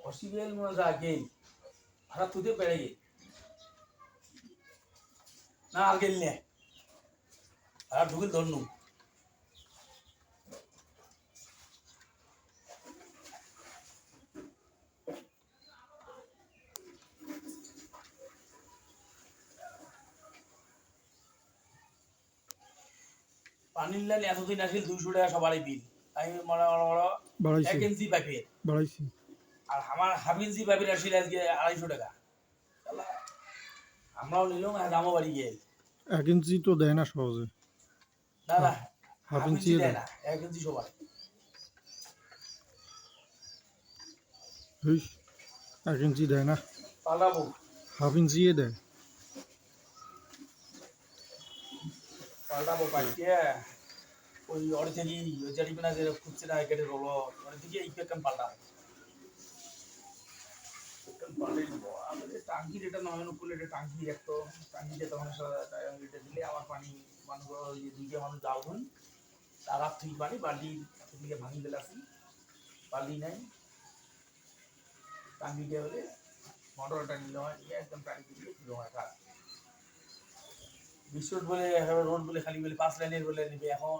possible में जाके हरा तुझे पड़ेगी ना आगे ले हरा ढुकिल दोनों পানির লাইন এতদিন আসিল 200 টাকা সবারই বিল আমি মনে বাড়াইছে 1 ইঞ্চি পাইপের বাড়াইছে আর আমার হাফ ইঞ্চি পাইপের আসিল আজকে 250 টাকা আমরাও নিলাম আর দামও বাড়ি গেল 1 ইঞ্চি তো দেয় না সহজে না না হাফ হাফ ইঞ্চি ইঞ্চি দেয় দেয় না 1 ইঞ্চি সবাই হুইস 1 ইঞ্চি দেয় না পাল্টাবো হাফ ইঞ্চি দেয় পাল্টাবো পাঠিয়ে ওই অড়ি থেকে ওই জারিমানা যে খুঁজছে না কেটে রলো অড়ি থেকে এই পেকান পাল্টা টাঙ্কির এটা নয় করলে এটা টাঙ্কি রাখতো টাঙ্কিটা তখন এটা দিলে আমার পানি মানুষ দুইটা মানুষ যাও ধন তার আর ঠিক পানি বাল্টি দিকে ভাঙি দিলে আসি বাল্টি নাই টাঙ্কিটা হলে মোটরটা নিলে হয় নিয়ে একদম টাঙ্কি দিলে জমা কাজ বিশ্ব বলে রোড বলে খালি বলে 5 লাইনের বলে নিবে এখন